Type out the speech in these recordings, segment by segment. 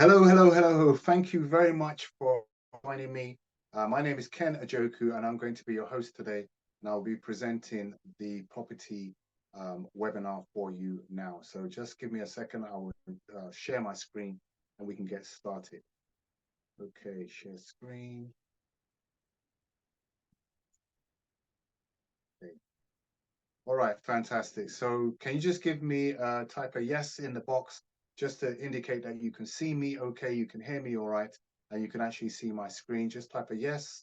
Hello, hello, hello. Thank you very much for joining me. My name is Ken Ajoku, and I'm going to be your host today. And I'll be presenting the property webinar for you now. So just give me a second. I will share my screen and we can get started. Okay, share screen. Okay. All right, fantastic. So can you just give me type a yes in the box just to indicate that you can see me okay, you can hear me all right, and you can actually see my screen. Just type a yes.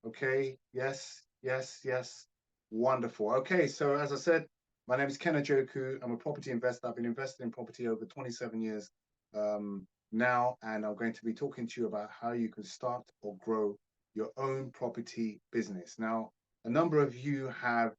Okay, yes, yes, yes. Wonderful. Okay, so as I said, my name is Ken Ajoku. I'm a property investor. I've been investing in property over 27 years now, and I'm going to be talking to you about how you can start or grow your own property business. Now, a number of you have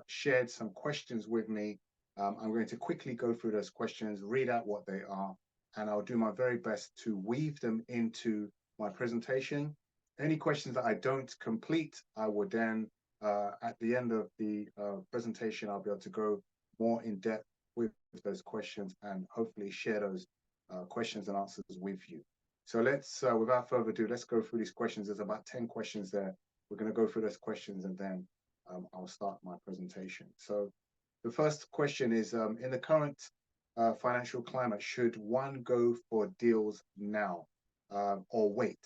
shared some questions with me. I'm going to quickly go through those questions, read out what they are, and I'll do my very best to weave them into my presentation. Any questions that I don't complete, I will then, at the end of the presentation, I'll be able to go more in depth with those questions and hopefully share those questions and answers with you. So let's, without further ado, let's go through these questions. There's about 10 questions there. We're going to go through those questions and then I'll start my presentation. So the first question is, in the current financial climate, should one go for deals now or wait?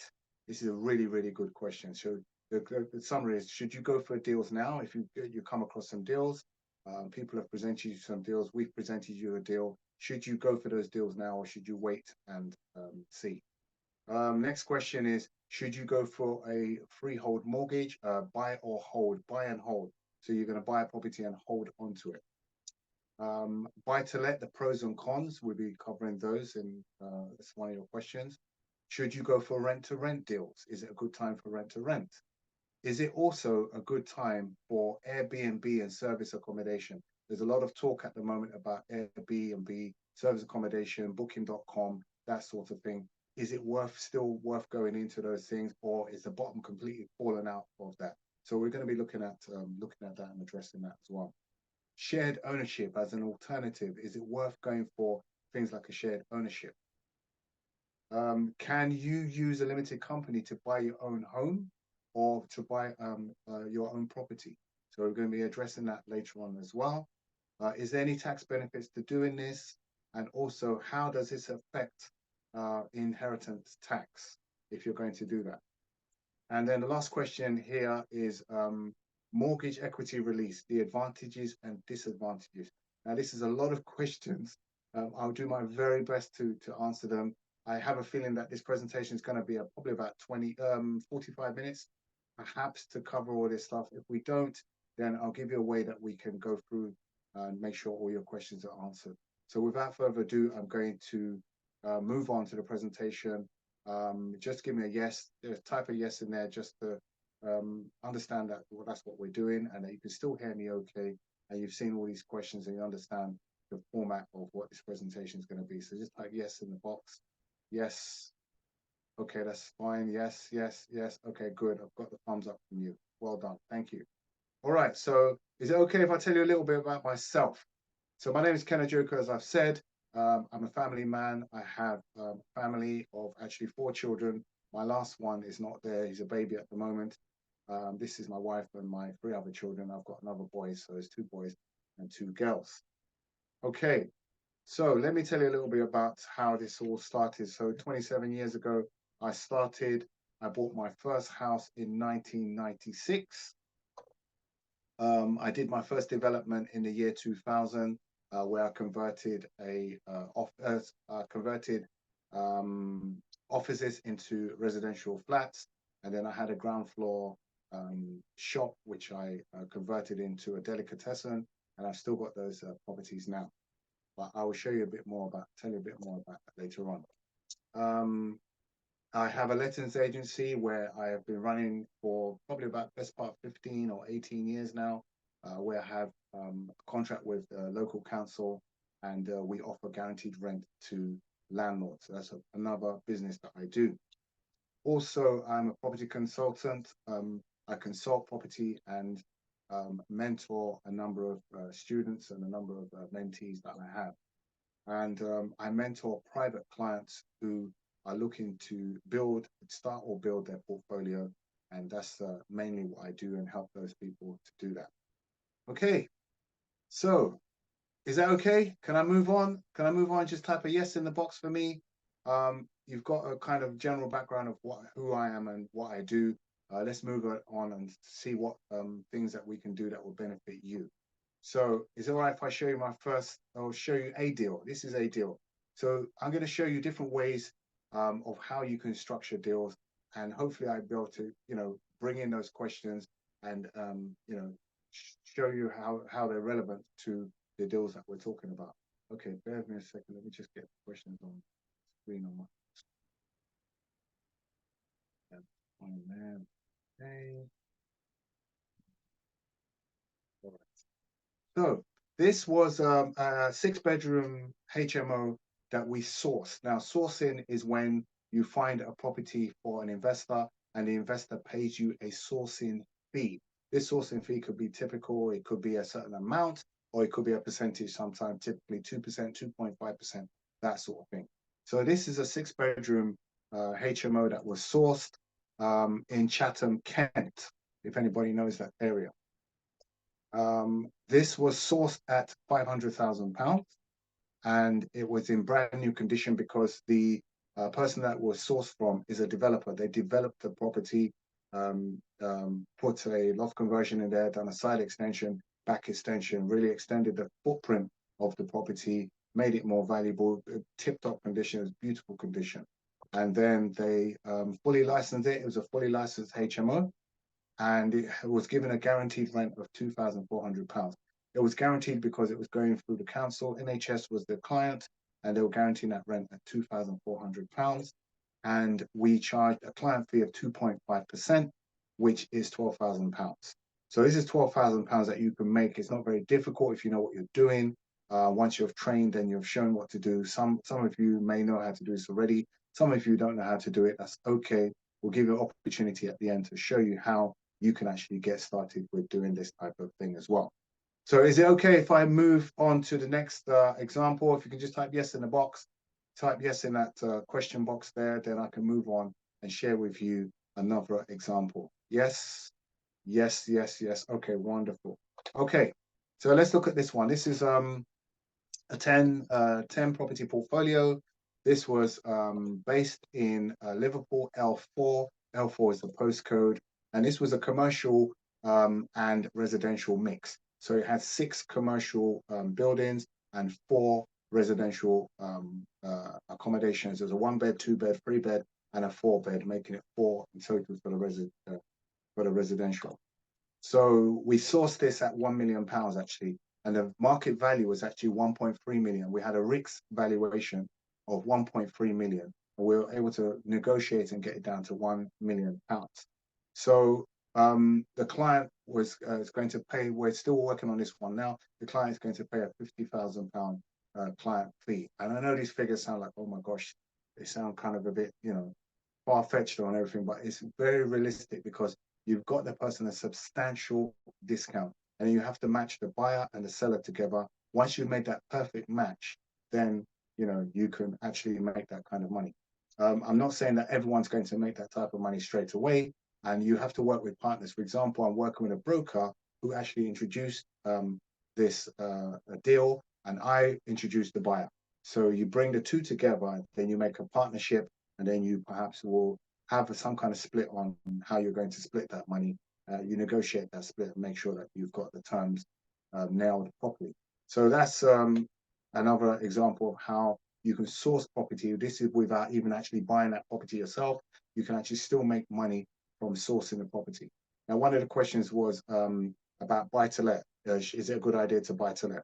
This is a really, really good question. So the summary is, should you go for deals now? If you come across some deals, people have presented you some deals, we've presented you a deal. Should you go for those deals now or should you wait and see? Next question is, should you go for a freehold mortgage, buy or hold, buy and hold? So you're going to buy a property and hold onto it. Buy to let, the pros and cons, we'll be covering those in that's one of your questions. Should you go for rent to rent deals? Is it a good time for rent to rent? Is it also a good time for Airbnb and service accommodation? There's a lot of talk at the moment about Airbnb, service accommodation, booking.com, that sort of thing. Is it still worth going into those things, or is the bottom completely fallen out of that? So we're going to be looking at that and addressing that as well. Shared ownership as an alternative, is it worth going for things like a shared ownership? Can you use a limited company to buy your own home or to buy your own property? So we're going to be addressing that later on as well. Is there any tax benefits to doing this? And also, how does this affect inheritance tax if you're going to do that? And then the last question here is mortgage equity release, the advantages and disadvantages. Now, this is a lot of questions. I'll do my very best to answer them. I have a feeling that this presentation is going to be probably about 45 minutes, perhaps, to cover all this stuff. If we don't, then I'll give you a way that we can go through and make sure all your questions are answered. So without further ado, I'm going to move on to the presentation. Just give me a yes, type a yes in there just to understand that that's what we're doing and that you can still hear me okay. And you've seen all these questions and you understand the format of what this presentation is going to be. So just type yes in the box. Yes. Okay, that's fine. Yes, yes, yes. Okay, good. I've got the thumbs up from you. Well done. Thank you. All right. So is it okay if I tell you a little bit about myself? So my name is Ken Ajoku, as I've said. I'm a family man. I have a family of actually 4 children. My last one is not there. He's a baby at the moment. This is my wife and my 3 other children. I've got another boy, so there's 2 boys and 2 girls. Okay, so let me tell you a little bit about how this all started. So 27 years ago, I bought my first house in 1996. I did my first development in the year 2000, where I converted offices into residential flats, and then I had a ground floor shop which I converted into a delicatessen, and I've still got those properties now. But I will tell you a bit more about that later on. I have a lettings agency where I have been running for probably about best part 15 or 18 years now, where I have a contract with local council and we offer guaranteed rent to landlords. So that's another business that I do. Also, I'm a property consultant. I consult property and mentor a number of students and a number of mentees that I have. And I mentor private clients who are looking to start or build their portfolio. And that's mainly what I do and help those people to do that. Okay, so is that okay? Can I move on? Can I move on? Just type a yes in the box for me. You've got a kind of general background of who I am and what I do. Let's move on and see what things that we can do that will benefit you. So is it all right if I show you I'll show you a deal. This is a deal. So I'm going to show you different ways of how you can structure deals, and hopefully I'll be able to, bring in those questions and, show you how they're relevant to the deals that we're talking about. Okay, bear with me a second. Let me just get the questions on screen on there. Okay. All right. So this was a 6-bedroom HMO that we sourced. Now, sourcing is when you find a property for an investor and the investor pays you a sourcing fee. This sourcing fee could be typical, it could be a certain amount, or it could be a percentage, sometimes typically 2%, 2.5%, that sort of thing. So this is a 6-bedroom HMO that was sourced in Chatham, Kent, if anybody knows that area. This was sourced at £500,000 and it was in brand new condition because the person that was sourced from is a developer. They developed the property, put a loft conversion in there, done a side extension, back extension, really extended the footprint of the property, made it more valuable, tip-top condition, beautiful condition. And then they fully licensed it. It was a fully licensed HMO and it was given a guaranteed rent of £2,400. It was guaranteed because it was going through the council. NHS was the client, and they were guaranteeing that rent at £2,400. And we charged a client fee of 2.5%, which is £12,000. So this is £12,000 that you can make. It's not very difficult if you know what you're doing. Once you've trained and you've shown what to do, some of you may know how to do this already. Some of you don't know how to do it. That's okay. We'll give you an opportunity at the end to show you how you can actually get started with doing this type of thing as well. So is it okay if I move on to the next example? If you can just type yes in the box, type yes in that question box there, then I can move on and share with you another example. Yes, yes, yes, yes. Okay, wonderful. Okay, so let's look at this one. This is a 10 property portfolio. This was based in Liverpool, L4. L4 is the postcode. And this was a commercial and residential mix. So it had 6 commercial buildings and 4 residential accommodations. There's a 1-bed, 2-bed, 3-bed, and a 4-bed, making it 4 in total for the residential. So we sourced this at £1 million actually, and the market value was actually 1.3 million. We had a RICS valuation of 1.3 million, and we were able to negotiate and get it down to £1 million. So the client was is going to pay. We're still working on this one now. The client is going to pay a £50,000 client fee, and I know these figures sound like, oh my gosh, they sound kind of a bit, far-fetched on everything, but it's very realistic because you've got the person a substantial discount and you have to match the buyer and the seller together. Once you've made that perfect match, then you can actually make that kind of money. I'm not saying that everyone's going to make that type of money straight away, and you have to work with partners. For example, I'm working with a broker who actually introduced this deal, and I introduced the buyer. So you bring the two together, then you make a partnership, and then you perhaps will have some kind of split on how you're going to split that money. You negotiate that split and make sure that you've got the terms nailed properly. So that's another example of how you can source property. This is without even actually buying that property yourself. You can actually still make money from sourcing the property. Now, one of the questions was about buy-to-let. Is it a good idea to buy-to-let?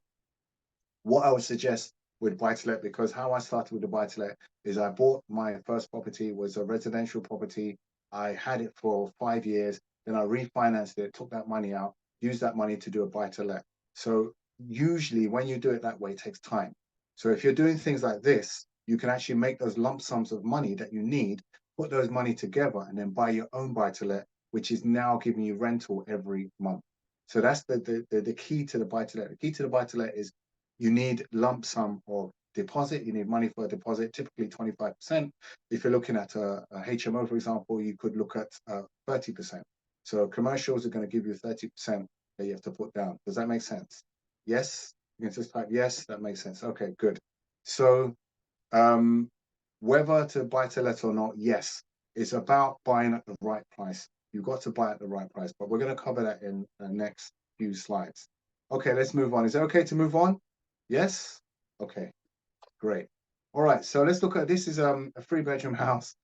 What I would suggest with buy-to-let, because how I started with the buy-to-let is I bought my first property, was a residential property. I had it for 5 years, then I refinanced it, took that money out, used that money to do a buy-to-let. So usually when you do it that way, it takes time. So if you're doing things like this, you can actually make those lump sums of money that you need, put those money together and then buy your own buy-to-let, which is now giving you rental every month. So that's the key to the buy-to-let. The key to the buy-to-let is you need lump sum of deposit. You need money for a deposit, typically 25%. If you're looking at a HMO, for example, you could look at 30%. So commercials are going to give you 30% that you have to put down. Does that make sense? Yes? You can just type yes, that makes sense. Okay, good. So whether to buy to let or not, yes, it's about buying at the right price. You've got to buy at the right price, but we're going to cover that in the next few slides. Okay, let's move on. Is it okay to move on? Yes? Okay, great. All right, so let's look at this. Is a 3-bedroom house,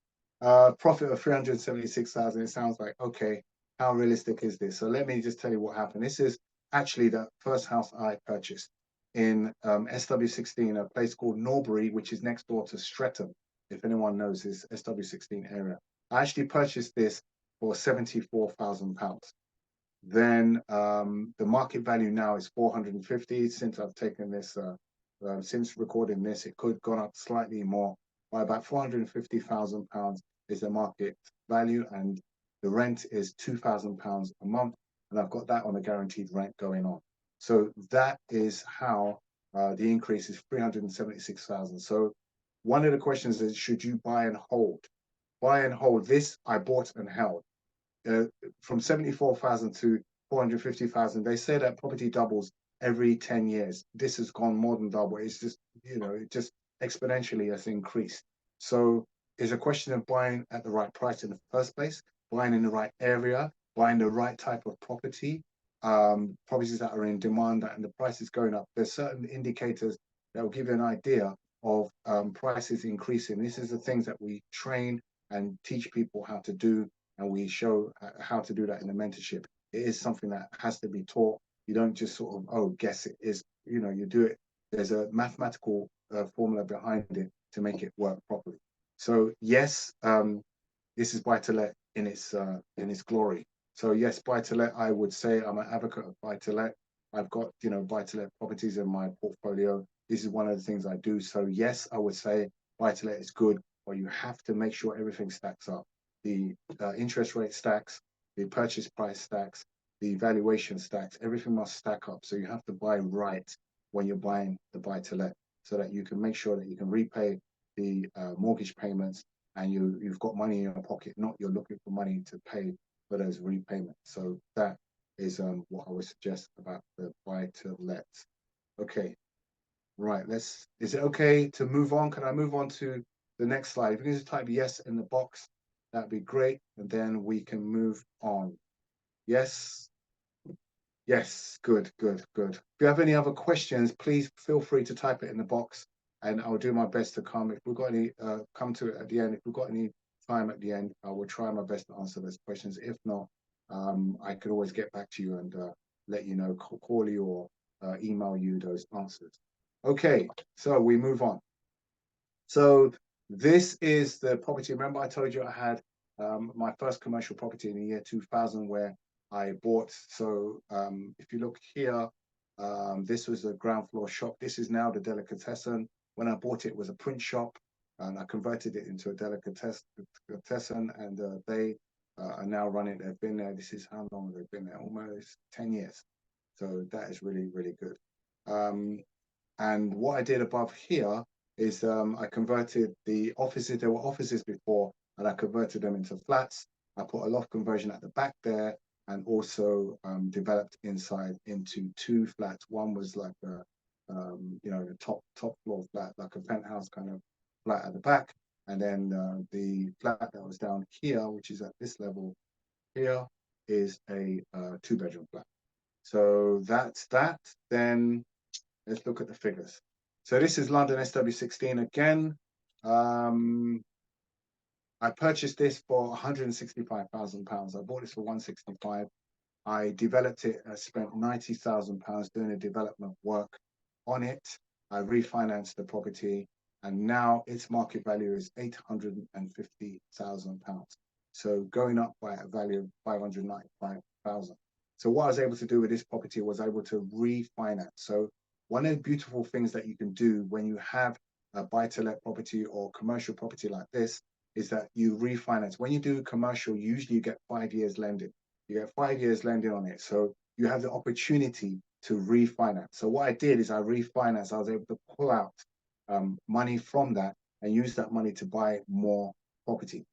profit of 376,000. It sounds like, okay, how realistic is this? So let me just tell you what happened. This is actually the first house I purchased in SW16, a place called Norbury, which is next door to Streatham. If anyone knows this SW16 area, I actually purchased this for £74,000. Then the market value now is 450. Since I've taken this, since recording this, it could have gone up slightly more by about £450,000 is the market value, and the rent is £2,000 a month, and I've got that on a guaranteed rent going on. So that is how the increase is 376,000. So one of the questions is, should you buy and hold? Buy and hold. This I bought and held. From 74,000 to 450,000. They say that property doubles every 10 years. This has gone more than double. It's just, it just exponentially has increased. So it's a question of buying at the right price in the first place, buying in the right area, buying the right type of property, properties that are in demand and the price is going up. There's certain indicators that will give you an idea of prices increasing. This is the things that we train and teach people how to do, and we show how to do that in the mentorship. It is something that has to be taught. You don't just sort of, oh, guess it is, you do it. There's a mathematical formula behind it to make it work properly. So yes, this is buy to let in its glory. So yes, buy to let, I would say I'm an advocate of buy to let. I've got, buy to let properties in my portfolio. This is one of the things I do. So yes, I would say buy to let is good, but you have to make sure everything stacks up. The interest rate stacks, the purchase price stacks, the valuation stacks, everything must stack up. So you have to buy right when you're buying the buy to let, so that you can make sure that you can repay the mortgage payments and you've got money in your pocket, not you're looking for money to pay for those repayments. So that is what I would suggest about the buy to let. Okay, right, is it okay to move on? Can I move on to the next slide? If you can just type yes in the box, that'd be great. And then we can move on. Yes. Yes, good, good, good. If you have any other questions, please feel free to type it in the box and I'll do my best to come. If we've got any, come to it at the end. If we've got any time at the end, I will try my best to answer those questions. If not, I could always get back to you and let you know, call you or email you those answers. Okay, so we move on. So this is the property. Remember I told you I had my first commercial property in the year 2000 where I bought. So if you look here, this was a ground floor shop. This is now the delicatessen. When I bought it, it was a print shop, and I converted it into a delicatessen, and they are now running. They've been there. This is how long they've been there? Almost 10 years. So that is really, really good. And what I did above here is I converted the offices. There were offices before, and I converted them into flats. I put a loft conversion at the back there, and also developed inside into 2 flats. One was like a, the top floor flat, like a penthouse kind of flat at the back, and then the flat that was down here, which is at this level here, is a 2-bedroom flat. So that's that. Then let's look at the figures. So this is London SW16 again. I purchased this for £165,000. I bought this for 165. I developed it. I spent £90,000 doing the development work on it. I refinanced the property, and now its market value is £850,000. So going up by a value of 595,000. So what I was able to do with this property was able to refinance. So one of the beautiful things that you can do when you have a buy-to-let property or commercial property like this is that you refinance. When you do commercial, usually you get 5 years lending. You get 5 years lending on it. So you have the opportunity to refinance. So what I did is I refinanced. I was able to pull out money from that and use that money to buy more property.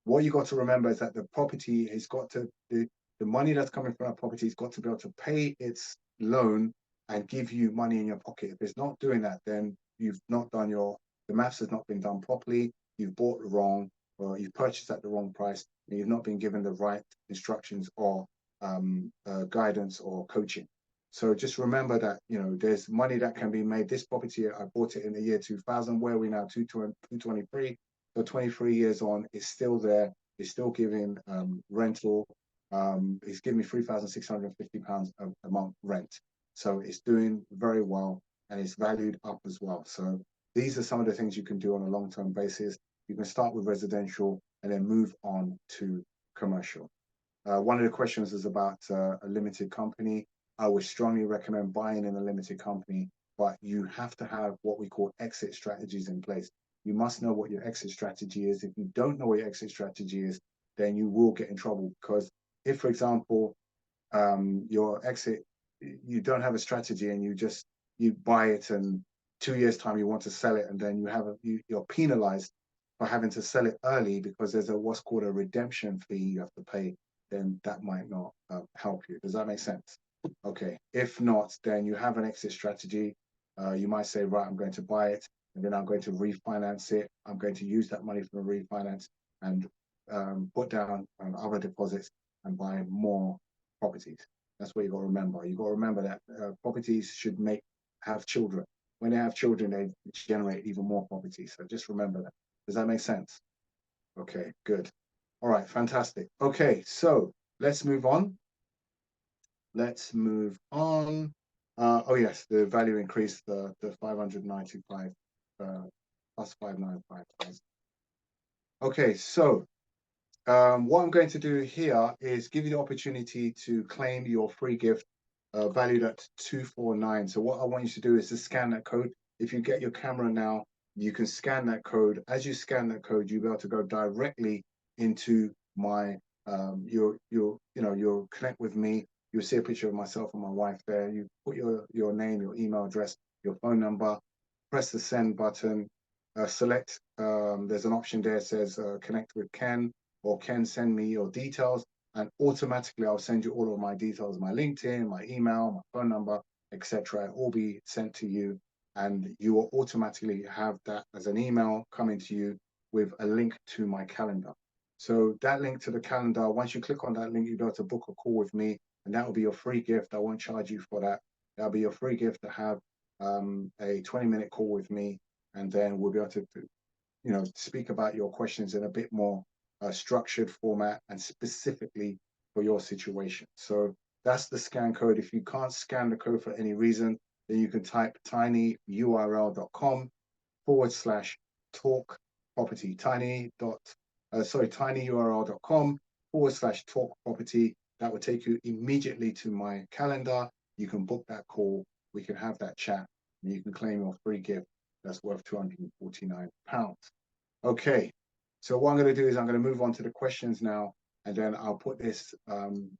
What you got to remember is that the property has got to, the money that's coming from that property has got to be able to pay its loan and give you money in your pocket. If it's not doing that, then you've not done the maths has not been done properly, you've bought wrong, or you've purchased at the wrong price, and you've not been given the right instructions or guidance or coaching. So just remember that, there's money that can be made. This property, I bought it in the year 2000. Where are we now? 223. So 23 years on, it's still there. It's still giving rental. It's giving me £3,650 a month rent. So it's doing very well, and it's valued up as well. So these are some of the things you can do on a long-term basis. You can start with residential and then move on to commercial. One of the questions is about a limited company. I would strongly recommend buying in a limited company, but you have to have what we call exit strategies in place. You must know what your exit strategy is. If you don't know what your exit strategy is, then you will get in trouble, because if, for example, your exit, you don't have a strategy and you buy it, and 2 years time you want to sell it, and then you're penalized for having to sell it early because there's what's called a redemption fee you have to pay, then that might not help you. Does that make sense? Okay. If not, then you have an exit strategy. You might say, right, I'm going to buy it, and then I'm going to refinance it. I'm going to use that money for the refinance and put down other deposits and buy more properties. That's what you got to remember. You got to remember that properties should have children. When they have children, they generate even more property. So just remember that. Does that make sense? Okay, good. All right, fantastic. Okay, so let's move on. Let's move on. Oh yes, the value increased, the 595 plus 595,000. Okay, so what I'm going to do here is give you the opportunity to claim your free gift valued at 249. So what I want you to do is to scan that code. If you get your camera now, you can scan that code. As you scan that code, you'll be able to go directly into my you'll connect with me. You'll see a picture of myself and my wife there. You put your name, your email address, your phone number, press the send button, select, there's an option there that says connect with Ken, or Ken, send me your details, and automatically I'll send you all of my details, my LinkedIn, my email, my phone number, etc. All be sent to you, and you will automatically have that as an email coming to you with a link to my calendar. So that link to the calendar, once you click on that link, you'll be able to book a call with me, and that will be your free gift. I won't charge you for that. That'll be your free gift to have a 20-minute call with me, and then we'll be able to speak about your questions in a bit more structured format and specifically for your situation. So that's the scan code. If you can't scan the code for any reason, then you can type tinyurl.com/talk property. tinyurl.com/talk property. That will take you immediately to my calendar. You can book that call. We can have that chat, and you can claim your free gift that's worth £249. Okay, so what I'm going to do is I'm going to move on to the questions now, and then I'll put this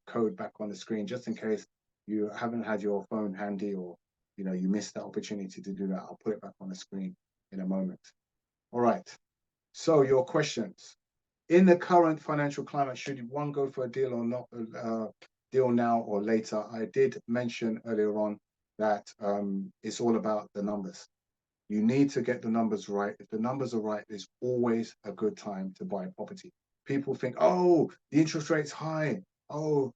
code back on the screen just in case you haven't had your phone handy, or you missed that opportunity to do that. I'll put it back on the screen in a moment. All right, so your questions. In the current financial climate, should one go for a deal or not? Deal now or later? I did mention earlier on that it's all about the numbers. You need to get the numbers right. If the numbers are right, there's always a good time to buy property. People think, oh, the interest rate's high. Oh,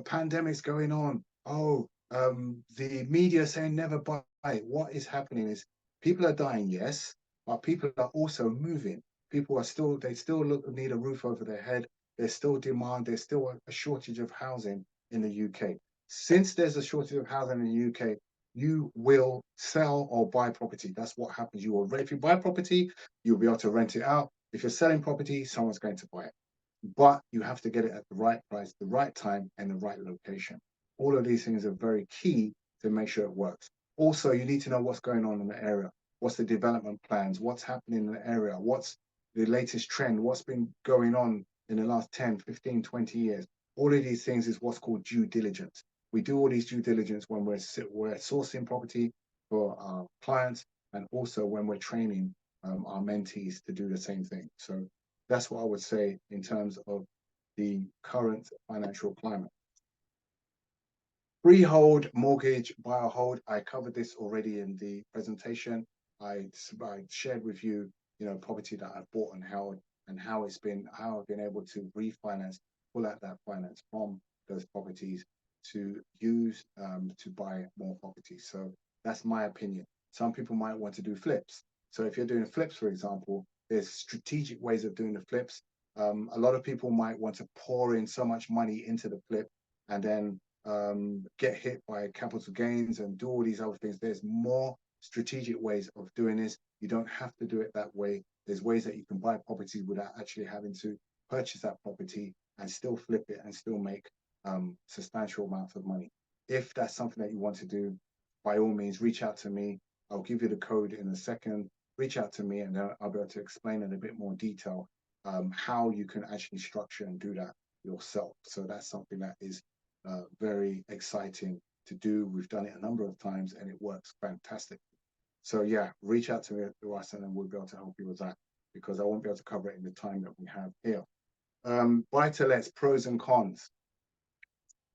pandemic's going on. Oh, the media saying never buy. What is happening is people are dying, yes, but people are also moving. People are still, they still need a roof over their head. There's still demand. There's still a shortage of housing in the UK. Since there's a shortage of housing in the UK, you will sell or buy property. That's what happens. If you buy property, you'll be able to rent it out. If you're selling property, someone's going to buy it. But you have to get it at the right price, the right time, and the right location. All of these things are very key to make sure it works. Also, you need to know what's going on in the area. What's the development plans? What's happening in the area? What's the latest trend? What's been going on in the last 10, 15, 20 years? All of these things is what's called due diligence. We do all these due diligence when we're sourcing property for our clients, and also when we're training our mentees to do the same thing. So that's what I would say in terms of the current financial climate. Freehold, mortgage, buy or hold. I covered this already in the presentation. I shared with you, property that I've bought and held, and how I've been able to refinance, pull out that finance from those properties to use to buy more properties. So that's my opinion. Some people might want to do flips. So if you're doing flips, for example, there's strategic ways of doing the flips. A lot of people might want to pour in so much money into the flip and then get hit by capital gains and do all these other things. There's more strategic ways of doing this. You don't have to do it that way. There's ways that you can buy properties without actually having to purchase that property and still flip it and still make substantial amounts of money. If that's something that you want to do, by all means, reach out to me. I'll give you the code in a second. Reach out to me and then I'll be able to explain in a bit more detail how you can actually structure and do that yourself. So that's something that is very exciting to do. We've done it a number of times and it works fantastic. So yeah, reach out to me to us and then we'll be able to help you with that because I won't be able to cover it in the time that we have here. Buy to let, pros and cons.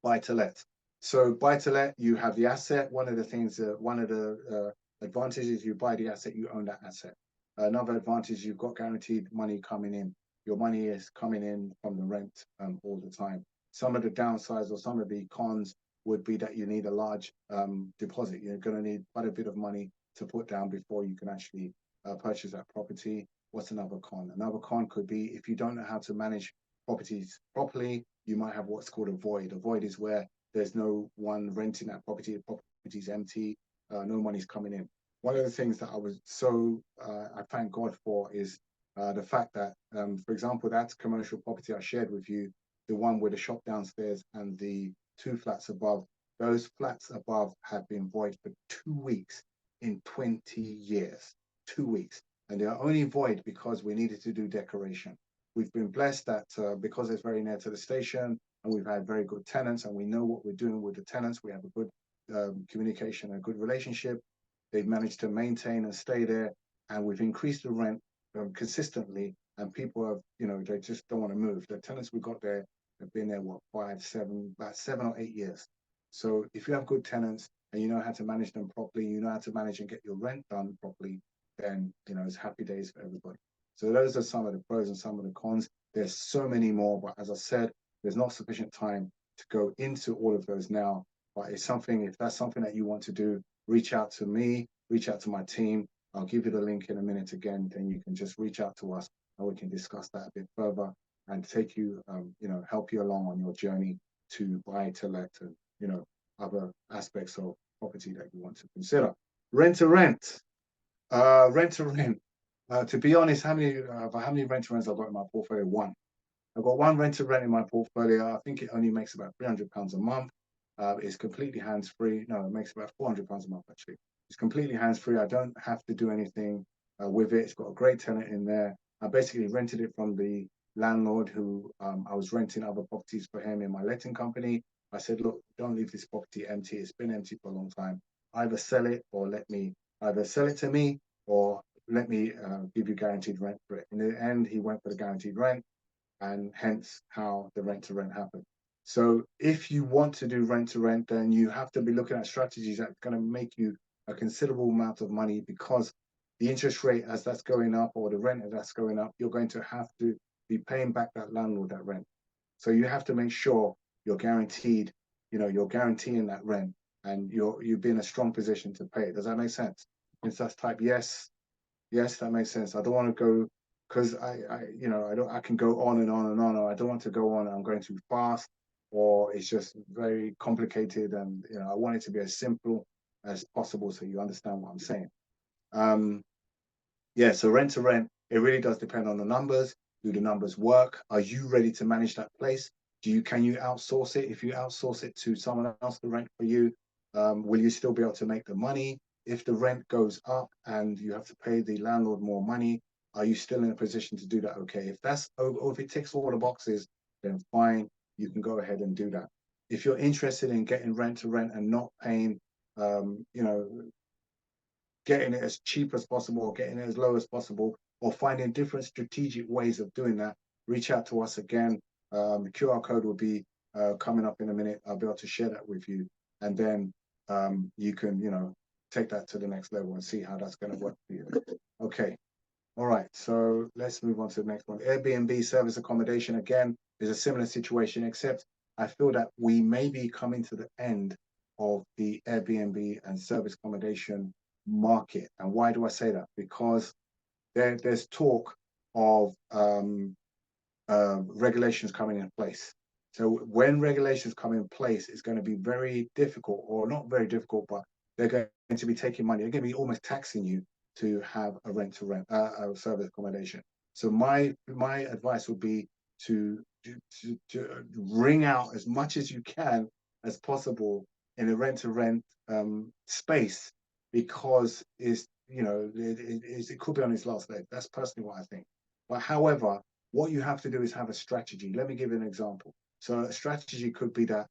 Buy to let. So buy to let, you have the asset. One of the things, one of the advantages, you buy the asset, you own that asset. Another advantage, you've got guaranteed money coming in. Your money is coming in from the rent all the time. Some of the downsides or some of the cons would be that you need a large deposit. You're going to need quite a bit of money to put down before you can actually purchase that property. What's another con? Another con could be if you don't know how to manage properties properly, you might have what's called a void. A void is where there's no one renting that property, the property's empty, no money's coming in. One of the things that I thank God for is the fact that, for example, that commercial property I shared with you, the one with the shop downstairs and the 2 flats above, those flats above have been void for 2 weeks in 20 years, 2 weeks. And they are only void because we needed to do decoration. We've been blessed that because it's very near to the station and we've had very good tenants and we know what we're doing with the tenants, we have a good communication, a good relationship. They've managed to maintain and stay there and we've increased the rent consistently and people have, they just don't want to move. The tenants we got there have been there, about 7 or 8 years. So if you have good tenants and you know how to manage them properly, you know how to manage and get your rent done properly, then, it's happy days for everybody. So those are some of the pros and some of the cons. There's so many more, but as I said, there's not sufficient time to go into all of those now. But if that's something that you want to do, reach out to me, reach out to my team. I'll give you the link in a minute again, then you can just reach out to us and we can discuss that a bit further and take you, help you along on your journey to buy to let and, other aspects of property that you want to consider. Rent to rent. Rent to rent. To be honest, how many rent to rents I've got in my portfolio? One. I've got one rent to rent in my portfolio. I think it only makes about £300 a month. It's completely hands-free. No, it makes about £400 a month actually. It's completely hands-free. I don't have to do anything with it. It's got a great tenant in there. I basically rented it from the landlord who I was renting other properties for him in my letting company. I said, look, don't leave this property empty. It's been empty for a long time. Either sell it to me or let me give you guaranteed rent for it. In the end, he went for the guaranteed rent and hence how the rent to rent happened. So if you want to do rent to rent, then you have to be looking at strategies that are going to make you a considerable amount of money because the interest rate as that's going up or the rent as that's going up, you're going to have to be paying back that landlord that rent. So you have to make sure you're guaranteed, you're guaranteeing that rent and you'll be in a strong position to pay. Does that make sense? If that's type yes, that makes sense. I don't want to go because I can go on and on and on. Or I don't want to go on. I'm going too fast, or it's just very complicated. And I want it to be as simple as possible so you understand what I'm saying. So rent to rent, it really does depend on the numbers. Do the numbers work? Are you ready to manage that place? Can you outsource it? If you outsource it to someone else to rent for you, will you still be able to make the money? If the rent goes up and you have to pay the landlord more money, are you still in a position to do that? Okay, if it ticks all the boxes, then fine, you can go ahead and do that. If you're interested in getting rent to rent and not paying, getting it as cheap as possible or getting it as low as possible, or finding different strategic ways of doing that, reach out to us again. The QR code will be coming up in a minute. I'll be able to share that with you. And then you can, take that to the next level and see how that's going to work for you. Okay. All right. So let's move on to the next one. Airbnb service accommodation, again, is a similar situation, except I feel that we may be coming to the end of the Airbnb and service accommodation market. And why do I say that? Because there's talk of regulations coming in place. So when regulations come in place, it's going to be very difficult, or not very difficult, but they're going to be taking money. They're going to be almost taxing you to have a rent-to-rent service accommodation. So my advice would be to wring out as much as you can as possible in a rent-to-rent space, because it could be on its last leg. That's personally what I think. But however, what you have to do is have a strategy. Let me give you an example. So a strategy could be that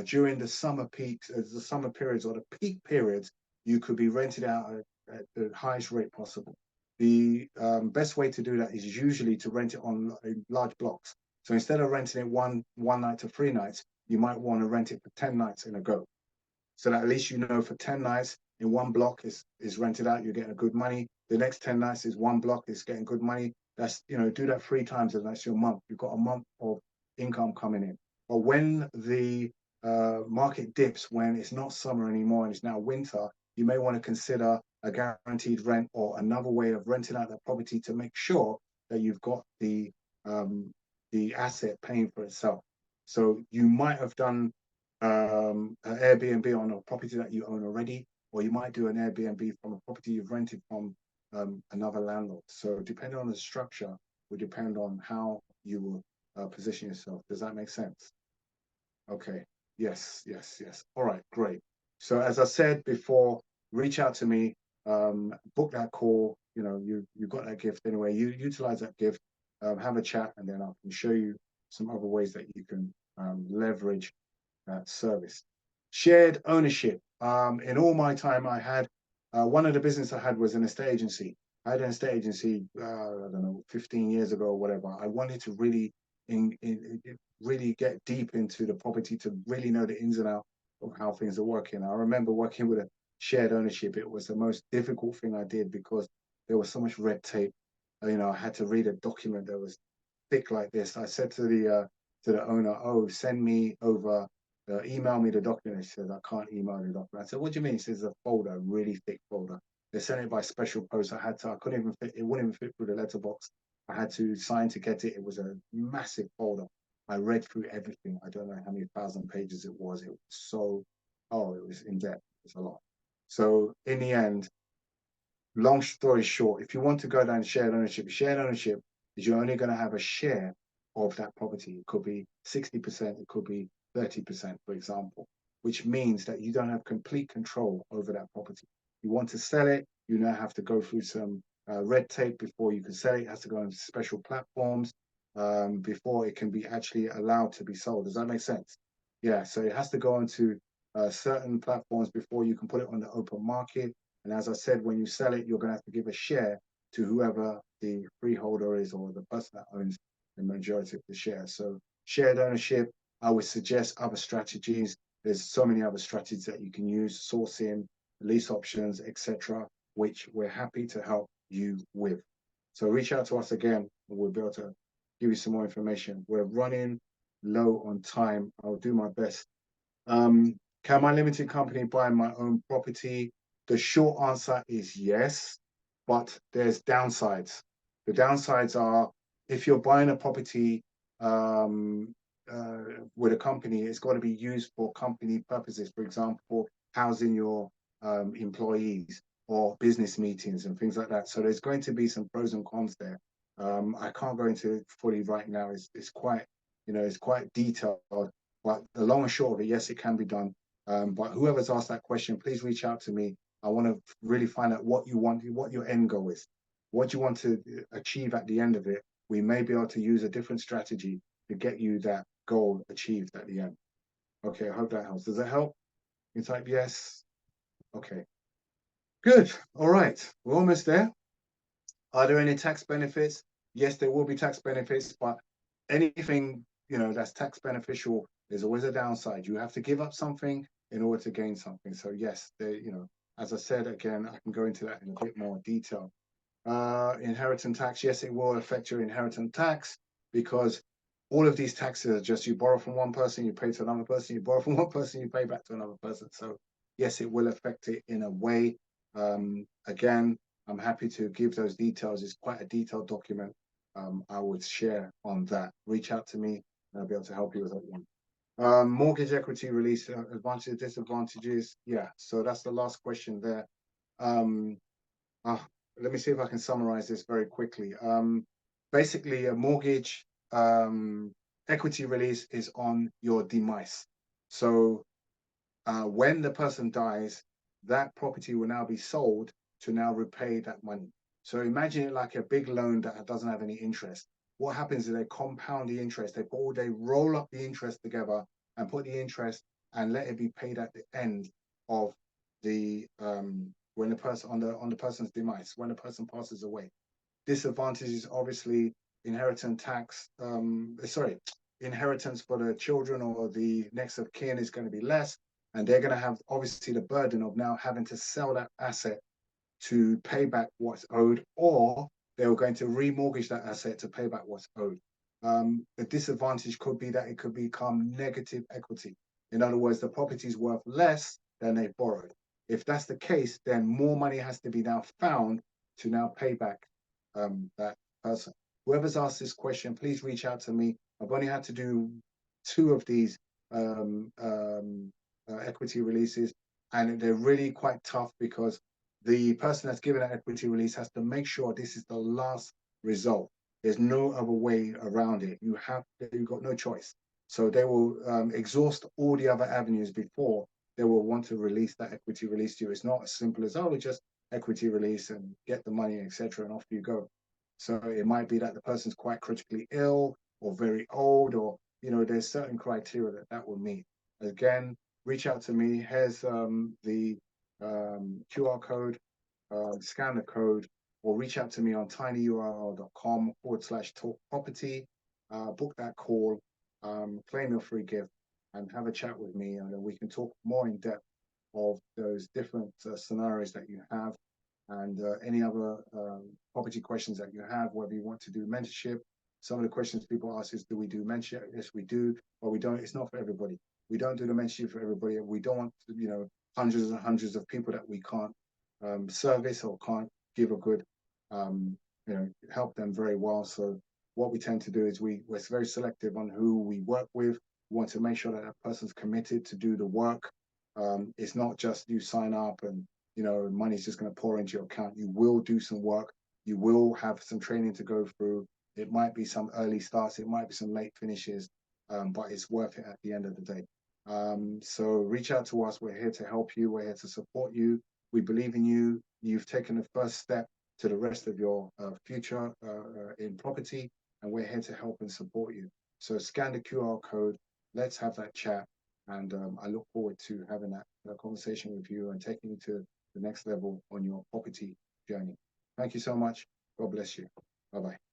during the summer peaks, the summer periods or the peak periods, you could be rented out at the highest rate possible. The best way to do that is usually to rent it on large blocks. So instead of renting it one night to 3 nights, you might want to rent it for 10 nights in a go. So that at least for 10 nights in one block is rented out, you're getting good money. The next 10 nights is one block is getting good money. That's, do that 3 times and that's your month. You've got a month of income coming in. But when the market dips, when it's not summer anymore and it's now winter, you may want to consider a guaranteed rent or another way of renting out that property to make sure that you've got the asset paying for itself. So you might have done an Airbnb on a property that you own already, or you might do an Airbnb from a property you've rented from another landlord. So depending on the structure will depend on how you will position yourself. Does that make sense? Okay. Yes, yes, yes. All right, great. So as I said before, reach out to me, book that call. You got that gift anyway. You utilize that gift, have a chat, and then I can show you some other ways that you can leverage that service. Shared ownership. In all my time, I had one of the business I had was an estate agency. I had an estate agency, I don't know, 15 years ago or whatever. I wanted to really get deep into the property to really know the ins and outs of how things are working. I remember working with a shared ownership. It was the most difficult thing I did because there was so much red tape. I had to read a document that was thick like this. I said to the owner, "Oh, send me over, email me the document." He says, "I can't email the document." I said, "What do you mean?" He says, "A folder, a really thick folder." They sent it by special post. I couldn't even fit. It wouldn't even fit through the letterbox. I had to sign to get it. It was a massive folder. I read through everything. I don't know how many thousand pages it was. It was it was in depth. It was a lot. So in the end, long story short, if you want to go down shared ownership is you're only going to have a share of that property. It could be 60%, it could be 30%, for example, which means that you don't have complete control over that property. You want to sell it, you now have to go through some red tape before you can sell it. It has to go on special platforms before it can be actually allowed to be sold. Does that make sense? Yeah, so it has to go onto certain platforms before you can put it on the open market. And as I said, when you sell it, you're going to have to give a share to whoever the freeholder is or the person that owns the majority of the shares. So shared ownership, I would suggest other strategies. There's so many other strategies that you can use, sourcing, lease options, etc., which we're happy to help you with. So reach out to us again, and we'll be able to give you some more information. We're running low on time. I'll do my best. Can my limited company buy my own property? The short answer is yes, but there's downsides. The downsides are if you're buying a property um, with a company, it's got to be used for company purposes. For example, housing your employees or business meetings and things like that. So there's going to be some pros and cons there. I can't go into it fully right now. It's quite, it's quite detailed. But the long and short of it, yes, it can be done. But whoever's asked that question, please reach out to me. I want to really find out what you want, what your end goal is, what you want to achieve at the end of it. We may be able to use a different strategy to get you that goal achieved at the end. Okay, I hope that helps. Does that help? You type yes. Okay. Good. All right. We're almost there. Are there any tax benefits? Yes, there will be tax benefits, but anything, that's tax beneficial, there's always a downside. You have to give up something in order to gain something. So yes, as I said again, I can go into that in a bit more detail. Inheritance tax, yes, it will affect your inheritance tax because all of these taxes are just you borrow from one person, you pay to another person, you borrow from one person, you pay back to another person. So yes, it will affect it in a way. Again, I'm happy to give those details. It's quite a detailed document. I would share on that. Reach out to me and I'll be able to help you with that one. Mortgage equity release, advantages, disadvantages. Yeah, so that's the last question there. Um, uh, Let me see if I can summarize this very quickly. Basically, a mortgage equity release is on your demise. So when the person dies, that property will now be sold to now repay that money. So imagine it like a big loan that doesn't have any interest. What happens is they compound the interest. They roll up the interest together and put the interest and let it be paid at the end of the when the person on the person's demise, when the person passes away. Disadvantage is obviously inheritance tax. Sorry, inheritance for the children or the next of kin is going to be less, and they're going to have obviously the burden of now having to sell that asset to pay back what's owed, or they were going to remortgage that asset to pay back what's owed. The disadvantage could be that it could become negative equity. In other words, the property is worth less than they borrowed. If that's the case, then more money has to be now found to now pay back that person. Whoever's asked this question, please reach out to me. I've only had to do 2 of these equity releases, and they're really quite tough because the person that's given an equity release has to make sure this is the last result. There's no other way around it. You've got no choice. So they will exhaust all the other avenues before they will want to release that equity release to you. It's not as simple as, oh, just equity release and get the money, etc., and off you go. So it might be that the person's quite critically ill or very old, or there's certain criteria that will meet. Again, reach out to me. Here's the QR code, scan the code, or reach out to me on tinyurl.com/talk property. Book that call, claim your free gift, and have a chat with me, and then we can talk more in depth of those different scenarios that you have, and any other property questions that you have, whether you want to do mentorship. Some of the questions people ask is, do we do mentorship? Yes, we do, but we don't. It's not for everybody. We don't do the mentorship for everybody. We don't want, hundreds and hundreds of people that we can't service or can't give a good, um, help them very well. So what we tend to do is we're very selective on who we work with. We want to make sure that that person's committed to do the work. It's not just you sign up and money's just going to pour into your account. You will do some work. You will have some training to go through. It might be some early starts. It might be some late finishes, but it's worth it at the end of the day. So reach out to us. We're here to help you. We're here to support you. We believe in you. You've taken the first step to the rest of your future in property, and we're here to help and support you. So scan the QR code. Let's have that chat. And I look forward to having that conversation with you and taking you to the next level on your property journey. Thank you so much. God bless you. Bye bye.